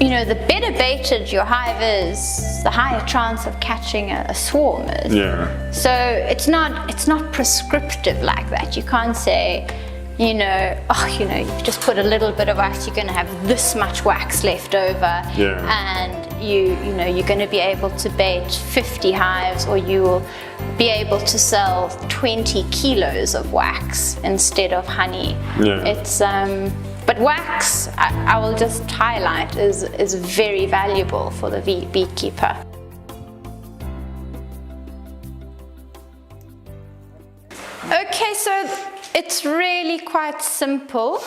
you know, the better baited your hive is, the higher chance of catching a swarm is. Yeah. So it's not prescriptive like that. You can't say, you know, oh, you know, you just put a little bit of wax, you're going to have this much wax left over, and you know, you're going to be able to bait 50 hives, or you will be able to sell 20 kilos of wax instead of honey. Yeah. It's but wax, I will just highlight, is very valuable for the beekeeper. Okay, so it's really quite simple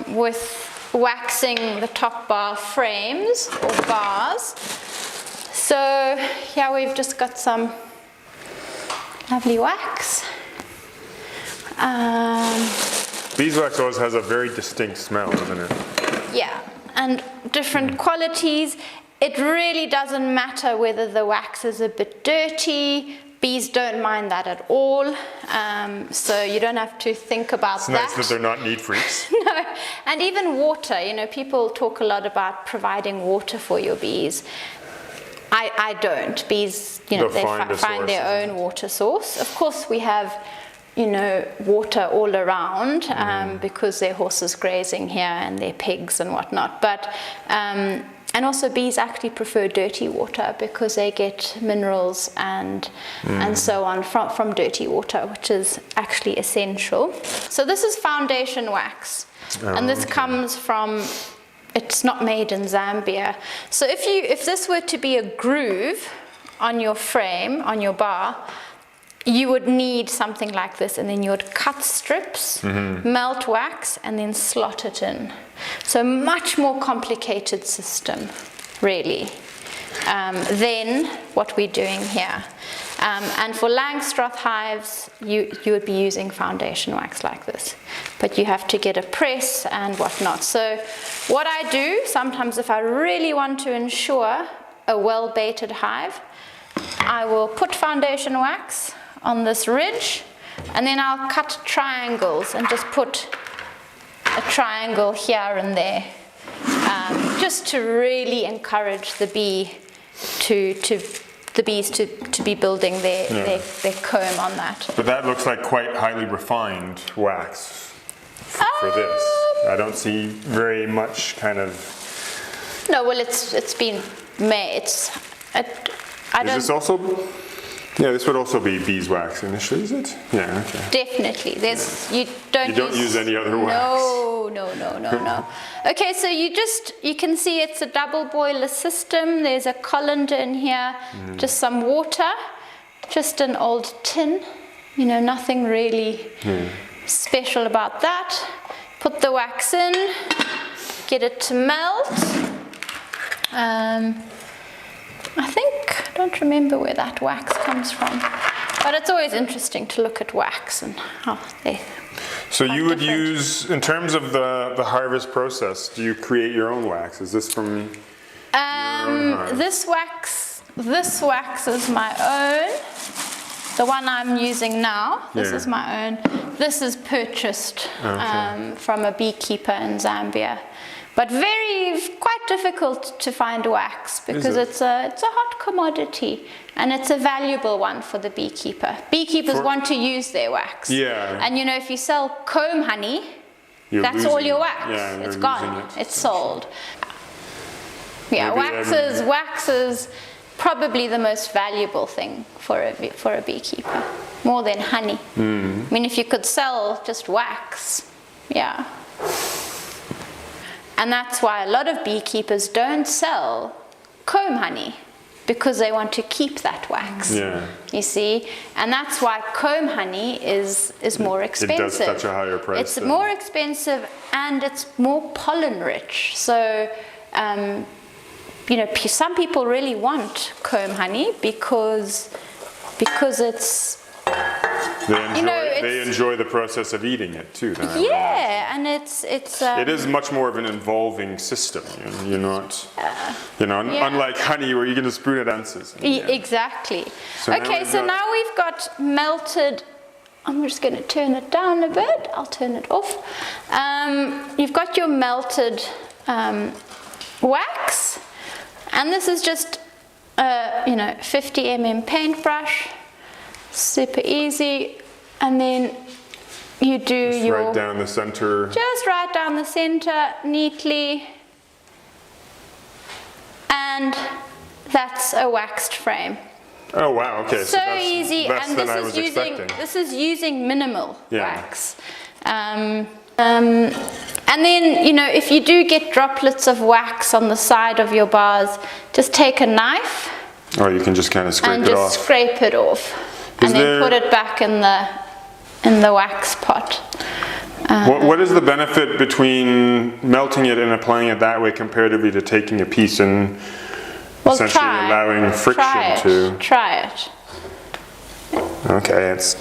with waxing the top bar frames or bars. So here we've just got some lovely wax. Beeswax always has a very distinct smell, doesn't it? Yeah, and different qualities. It really doesn't matter whether the wax is a bit dirty. Bees don't mind that at all, so you don't have to think about that. It's nice that they're not neat freaks. No, and even water, you know, people talk a lot about providing water for your bees. I don't. Bees, you know, they find their own water source. Of course, we have, you know, water all around because their horses grazing here and their pigs and whatnot. But and also bees actually prefer dirty water because they get minerals and so on from dirty water, which is actually essential. So this is foundation wax, and this comes from, it's not made in Zambia. So if this were to be a groove on your frame, on your bar, you would need something like this, and then you would cut strips, melt wax, and then slot it in. So much more complicated system, really, than what we're doing here. And for Langstroth hives, you would be using foundation wax like this, but you have to get a press and whatnot. So what I do sometimes, if I really want to ensure a well-baited hive, I will put foundation wax on this ridge, and then I'll cut triangles and just put a triangle here and there, just to really encourage the bees to be building their comb on that. But that looks like quite highly refined wax for this. I don't see very much kind of. No, well, it's been made. This also? Yeah, this would also be beeswax initially, is it? Yeah, okay. Definitely. You don't use any other wax. No. Okay, so you can see it's a double boiler system. There's a colander in here, just some water, just an old tin. You know, nothing really special about that. Put the wax in, get it to melt. I don't remember where that wax comes from, but it's always interesting to look at wax and how they. So you would use, in terms of the harvest process, do you create your own wax? Is this from your own hive? This wax is my own. The one I'm using now, this is my own. This is purchased from a beekeeper in Zambia. But quite difficult to find wax because it's a hot commodity, and it's a valuable one for the beekeeper. Beekeepers want to use their wax. Yeah. And you know, if you sell comb honey, that's all your wax. Yeah, it's gone. It's sold. Yeah, wax is probably the most valuable thing for a beekeeper, more than honey. I mean, if you could sell just wax, yeah. And that's why a lot of beekeepers don't sell comb honey, because they want to keep that wax. Yeah. You see? And that's why comb honey is more expensive. It does fetch a higher price. It's more expensive, and it's more pollen rich. So, you know, some people really want comb honey because it's. They enjoy the process of eating it too. And it's. It is much more of an involving system. You're not, unlike honey where you can just spoon it ounces. Exactly. So now we've got melted. I'm just going to turn it down a bit. I'll turn it off. You've got your melted wax, and this is just a 50 mm paintbrush, super easy, and then you do just right down the center. Just right down the center, neatly, and that's a waxed frame. Oh wow! Okay, so that's easy, less and than I was expecting. This is using minimal wax. And then, if you do get droplets of wax on the side of your bars, just take a knife. Oh, you can just kind of scrape it off. And just scrape it off, and then put it back in the wax pot. What is the benefit between melting it and applying it that way comparatively to taking a piece and essentially allowing friction to... Try it. Okay, it's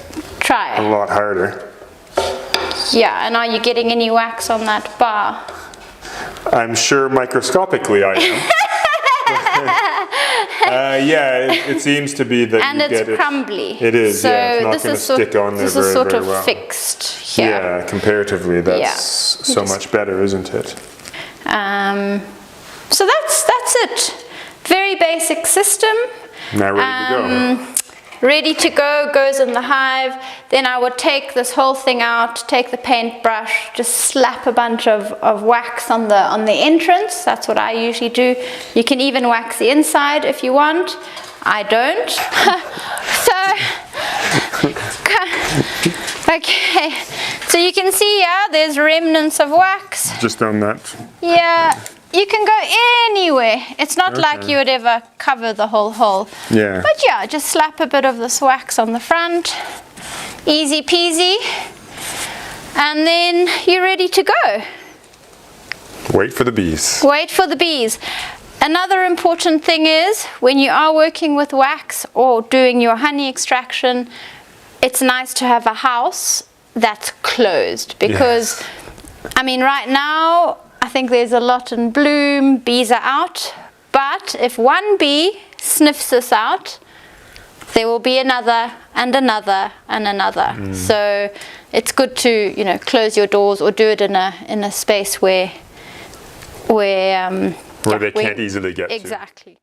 a lot harder. Yeah, and are you getting any wax on that bar? I'm sure microscopically I am. Yeah, it seems to be that and you get it. And it's crumbly. It is, so yeah. It's not going to stick on there very, very well. This is sort of fixed here. Yeah, comparatively that's so much better, isn't it? So that's it. Very basic system. Now ready to go. Ready to go, goes in the hive. Then I would take this whole thing out, take the paintbrush, just slap a bunch of wax on the entrance. That's what I usually do. You can even wax the inside if you want. I don't. Okay, so you can see there's remnants of wax. Just on that. Yeah. You can go anywhere. It's not like you would ever cover the whole hole. Yeah. But yeah, just slap a bit of this wax on the front. Easy peasy. And then you're ready to go. Wait for the bees. Wait for the bees. Another important thing is when you are working with wax or doing your honey extraction, it's nice to have a house that's closed because, I mean, right now, I think there's a lot in bloom, bees are out, but if one bee sniffs this out, there will be another and another and another. So it's good to, close your doors or do it in a space where they can't easily get to. Exactly.